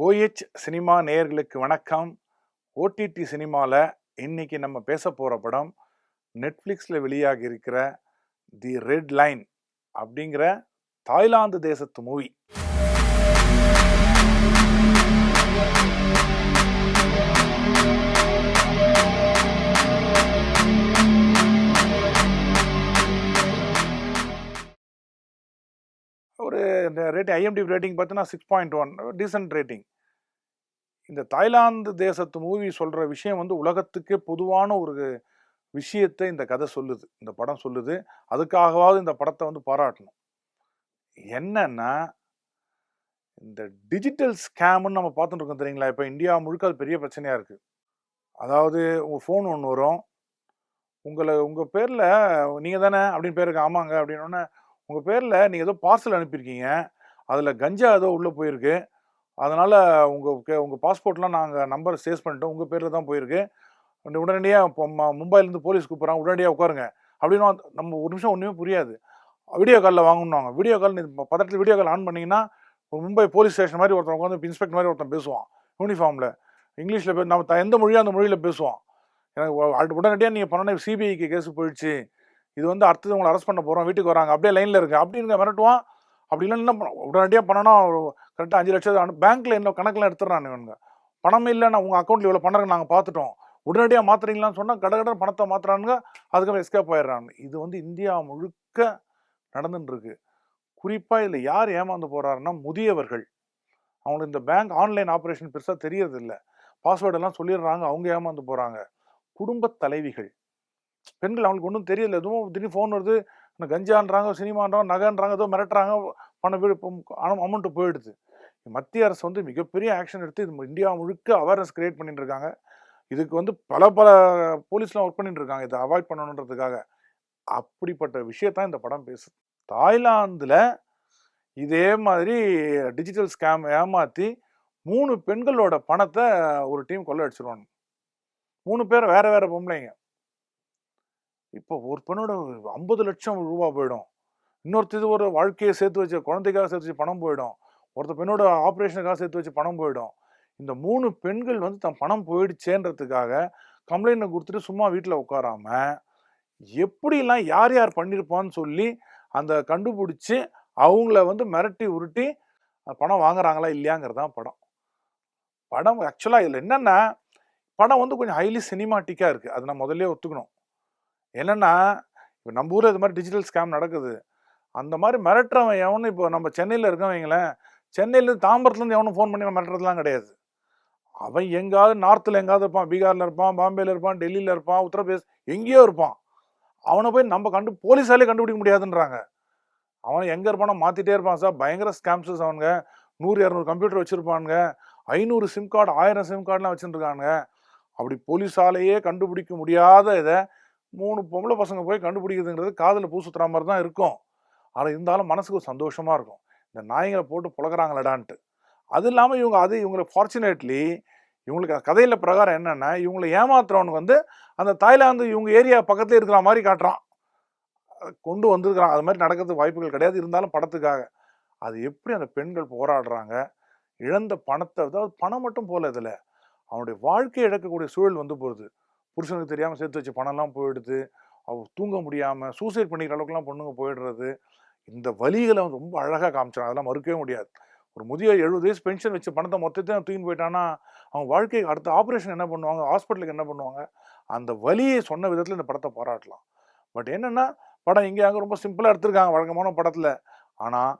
OH cinema நேயர்களுக்கு வணக்கம். OTT சினிமாவில் இன்னைக்கு நம்ம பேச போகிற படம் நெட்ஃப்ளிக்ஸில் வெளியாகி இருக்கிற தி ரெட் லைன் அப்படிங்கிற தாய்லாந்து தேசத்து மூவி. ஒரு இந்த ரேட்டிங் IMDb ரேட்டிங் பார்த்தீங்கன்னா 6.1 டீசன்ட் ரேட்டிங். இந்த தாய்லாந்து தேசத்து மூவி சொல்கிற விஷயம் உலகத்துக்கே பொதுவான ஒரு விஷயத்தை இந்த கதை சொல்லுது, இந்த படம் சொல்லுது. அதுக்காகவாவது இந்த படத்தை பாராட்டணும். என்னன்னா, இந்த டிஜிட்டல் ஸ்கேம்னு நம்ம பார்த்துட்டு இருக்கோம் தெரியுங்களா? இப்போ இந்தியா முழுக்க அது பெரிய பிரச்சனையாக இருக்குது. அதாவது உங்கள் ஃபோன் ஒன்று வரும், உங்கள் பேரில் நீங்கள் தானே அப்படின்னு பேருக்கு ஆமாங்க அப்படின்னோடனே உங்கள் பேரில் நீங்கள் ஏதோ பார்சல் அனுப்பியிருக்கீங்க, அதில் கஞ்சா ஏதோ உள்ளே போயிருக்கு, அதனால் உங்கள் பாஸ்போர்ட்லாம் நாங்கள் நம்பர் சேஸ் பண்ணிட்டோம், உங்கள் பேரில் தான் போயிருக்கு, உடனடியாக இப்போ மும்பைலேருந்து போலீஸ் கூப்பிட்றாங்க, உடனடியாக உட்காருங்க அப்படின்னு. நம்ம ஒரு நிமிஷம் ஒன்றுமே புரியாது. வீடியோ காலில் வாங்கணுவாங்க. வீடியோ கால் பதட்டத்தில் வீடியோ கால் ஆன் பண்ணிங்கன்னா ஒரு மும்பை போலீஸ் ஸ்டேஷன் மாதிரி ஒருத்தன் உட்காந்து இன்ஸ்பெக்டர் மாதிரி ஒருத்தன் பேசுவான் யூனிஃபார்மில், இங்கிலீஷில் நம்ம எந்த மொழியோ அந்த மொழியில் பேசுவான். எனக்கு உடனடியாக நீங்கள் பண்ண சிபிஐக்கு கேஸ் போயிடுச்சு, இது அடுத்தது உங்களை அரெஸ்ட் பண்ண போகிறோம், வீட்டுக்கு வராங்க, அப்படியே லைனில் இருக்கு அப்படின்னு மிரட்டுவான். அப்படிலாம் என்ன உடனடியாக பண்ணணும், கரெக்டாக 5 லட்சம் பேங்க்கில் என்ன கணக்கில் எடுத்துடுறான். இவனுங்க பணமே இல்லைன்னா உங்கள் அக்கௌண்ட்டில் இவ்வளோ பண்ணுறங்க நாங்கள் பார்த்துட்டோம், உடனடியாக மாற்றுறீங்களான்னு சொன்னால் கடகடன் பணத்தை மாற்றுறானுங்க, அதுக்கப்புறம் எஸ்கேப் ஆயிடுறாங்க. இது இந்தியா முழுக்க நடந்துட்டு இருக்கு. குறிப்பாக இதில் யார் ஏமாந்து போகிறாருன்னா முதியவர்கள். அவங்களுக்கு இந்த பேங்க் ஆன்லைன் ஆப்ரேஷன் பெருசாக தெரியறது இல்லை, பாஸ்வேர்டெல்லாம் சொல்லிடுறாங்க, அவங்க ஏமாந்து போகிறாங்க. குடும்ப தலைவிகள், பெண்கள், அவங்களுக்கு ஒன்றும் தெரியல, எதுவும் திடீர்னு ஃபோன் வருது, கஞ்சான்றாங்க, சினிமான்றாங்க, நகைன்றாங்க, ஏதோ மிரட்டுறாங்க, அமௌண்ட்டு போயிடுது. மத்திய அரசு மிகப்பெரிய ஆக்ஷன் எடுத்து இது இந்தியா முழுக்க அவேர்னஸ் கிரியேட் பண்ணிட்டு இருக்காங்க. இதுக்கு பல போலீஸ்லாம் ஒர்க் பண்ணிட்டு இருக்காங்க இதை அவாய்ட் பண்ணணுன்றதுக்காக. அப்படிப்பட்ட விஷயத்தான் இந்த படம் பேசுது. தாய்லாந்தில் இதே மாதிரி டிஜிட்டல் ஸ்கேம் ஏமாற்றி 3 பெண்களோட பணத்தை ஒரு டீம் கொள்ளடிச்சிருவாங்க. 3 பேர் வேற வேற பொம்பளைங்க. இப்போ ஒரு பெண்ணோட 50 லட்சம் ரூபா போயிடும், இன்னொருத்தது ஒரு வாழ்க்கையை சேர்த்து வச்ச குழந்தைக்காக சேர்த்து வச்சு பணம் போயிடும், ஒருத்த பெண்ணோட ஆப்ரேஷனுக்காக சேர்த்து வச்சு பணம் போயிடும். இந்த 3 பெண்கள் தன் பணம் போயிடுச்சேன்றதுக்காக கம்ப்ளைண்ட் கொடுத்துட்டு சும்மா வீட்டில் உட்காராம எப்படிலாம் யார் யார் பண்ணியிருப்பான்னு சொல்லி அந்த கண்டுபிடிச்சி அவங்கள மிரட்டி உருட்டி பணம் வாங்குறாங்களா இல்லையாங்கிறது தான் படம். ஆக்சுவலாக இதில் என்னென்னா, படம் கொஞ்சம் ஹைலி சினிமாட்டிக்காக இருக்குது, அதை நான் முதல்ல ஒத்துக்கணும். என்னென்னா, இப்போ நம்ம ஊரில் இது மாதிரி டிஜிட்டல் ஸ்கேம் நடக்குது, அந்த மாதிரி மிரட்டுறவன் எவனும் இப்போ நம்ம சென்னையில் இருக்கவங்களேன், சென்னையிலேருந்து தாம்பரத்துலேருந்து எவனும் ஃபோன் பண்ணி மிரட்டுறதுலாம் கிடையாது. அவன் எங்காவது நார்த்தில் எங்காவது இருப்பான், பீகாரில் இருப்பான், பாம்பேயில் இருப்பான், டெல்லியில் இருப்பான், உத்தரப்பிரதேஷ் எங்கேயோ இருப்பான். அவனை போய் நம்ம போலீஸாலே கண்டுபிடிக்க முடியாதுன்றாங்க. அவன் எங்கே இருப்பானோ மாற்றிட்டே இருப்பான் சார். பயங்கர ஸ்கேம்ஸஸ். அவனுங்க 100-200 கம்ப்யூட்டர் வச்சுருப்பானுங்க, 500 சிம் கார்டு 1000 சிம் கார்டுலாம் வச்சுருக்காங்க. அப்படி போலீஸாலேயே கண்டுபிடிக்க முடியாத இதை 3 பொம்பளை பசங்க போய் கண்டுபிடிக்கிறதுங்கிறது காதில் பூ சுற்றுற மாதிரி தான் இருக்கும். ஆனால் இருந்தாலும் மனசுக்கு ஒரு சந்தோஷமாக இருக்கும், இந்த நாய்களை போட்டு புழகிறாங்களடான்ட்டு. அது இல்லாமல் இவங்களுக்கு ஃபார்ச்சுனேட்லி இவங்களுக்கு கதையில் பிரகாரம் என்னென்னா, இவங்களை ஏமாத்துறவனுக்கு அந்த தாய்லாந்து இவங்க ஏரியா பக்கத்தில் இருக்கிற மாதிரி காட்டுறான், கொண்டு வந்திருக்கிறான். அது மாதிரி நடக்கிறதுக்கு வாய்ப்புகள் கிடையாது. இருந்தாலும் படத்துக்காக அது எப்படி அந்த பெண்கள் போராடுறாங்க, இழந்த பணத்தை, அதாவது பணம் மட்டும் போல இதில் அவனுடைய வாழ்க்கையை இழக்கக்கூடிய சூழல் போகுது. புருஷனுக்கு தெரியாமல் சேர்த்து வச்ச பணம்லாம் போயிடுது, அவள் தூங்க முடியாமல் சூசைட் பண்ணிக்கிற அளவுக்குலாம் பொண்ணுங்க போயிடுறது. இந்த வலிகளை ரொம்ப அழகாக காமிச்சான், அதெல்லாம் மறுக்கவே முடியாது. ஒரு முதிய 70 வயசு பென்ஷன் வச்சு பணத்தை மொத்தத்தையும் தூக்கின்னு போயிட்டான்னா அவங்க வாழ்க்கைக்கு அடுத்த ஆப்ரேஷன் என்ன பண்ணுவாங்க, ஹாஸ்பிட்டலுக்கு என்ன பண்ணுவாங்க, அந்த வலியை சொன்ன விதத்தில் இந்த படத்தை பாராட்டலாம். பட் என்னென்னா, படம் இங்கே அங்கே ரொம்ப சிம்பிளாக எடுத்திருக்காங்க வழக்கமான படத்தில். ஆனால்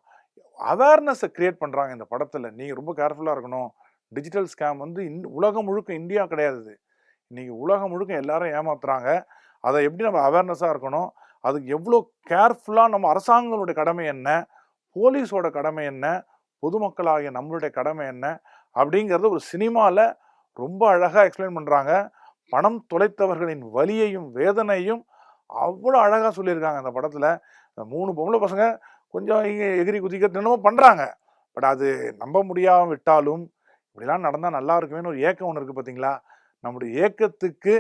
அவேர்னஸை க்ரியேட் பண்ணுறாங்க இந்த படத்தில். நீங்கள் ரொம்ப கேர்ஃபுல்லாக இருக்கணும். டிஜிட்டல் ஸ்கேம் உலகம் முழுக்க, இந்தியா கிடையாது, இன்றைக்கி உலகம் முழுக்க எல்லாரும் ஏமாத்துறாங்க. அதை எப்படி நம்ம அவேர்னஸாக இருக்கணும், அதுக்கு எவ்வளோ கேர்ஃபுல்லாக நம்ம அரசாங்கங்களுடைய கடமை என்ன, போலீஸோட கடமை என்ன, பொதுமக்களாகிய நம்மளுடைய கடமை என்ன அப்படிங்கிறது ஒரு சினிமாவில் ரொம்ப அழகாக எக்ஸ்பிளைன் பண்ணுறாங்க. பணம் தொலைத்தவர்களின் வலியையும் வேதனையும் அவ்வளோ அழகாக சொல்லியிருக்காங்க அந்த படத்தில். இந்த 3 பொம்பளை பசங்க கொஞ்சம் இங்கே எகிரி குதிக்கிறது என்னமோ பண்ணுறாங்க, பட் அது நம்ப முடியாமல் விட்டாலும் இப்படிலாம் நடந்தால் நல்லா இருக்குமேனு ஒரு ஏக்கம் ஒன்று இருக்குது பார்த்தீங்களா. நம்முடைய ஏக்கத்துக்கு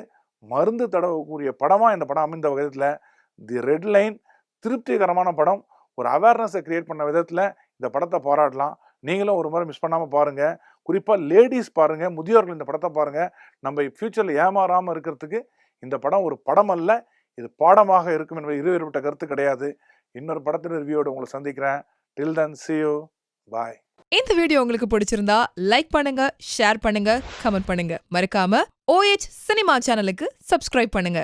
மருந்து தடவக்கூடிய படமாக இந்த படம் அமைந்த விதத்தில் தி ரெட் லைன் திருப்திகரமான படம். ஒரு அவேர்னஸை கிரியேட் பண்ண விதத்தில் இந்த படத்தை பாராட்டலாம். நீங்களும் ஒரு முறை மிஸ் பண்ணாமல் பாருங்கள். குறிப்பாக லேடிஸ் பாருங்கள், முதியோர்கள் இந்த படத்தை பாருங்கள். நம்ம ஃப்யூச்சரில் ஏமாறாமல் இருக்கிறதுக்கு இந்த படம் ஒரு படம் அல்ல, இது பாடமாக இருக்கும் என்பது இருவேறுபட்ட கருத்து கிடையாது. இன்னொரு படத்தின் ரிவ்யூவோட உங்களை சந்திக்கிறேன். Till then, see you. Bye. இந்த வீடியோ உங்களுக்கு பிடிச்சிருந்தா லைக் பண்ணுங்க, ஷேர் பண்ணுங்க, கமெண்ட் பண்ணுங்க. மறக்காம OH சினிமா சேனலுக்கு சப்ஸ்கிரைப் பண்ணுங்க.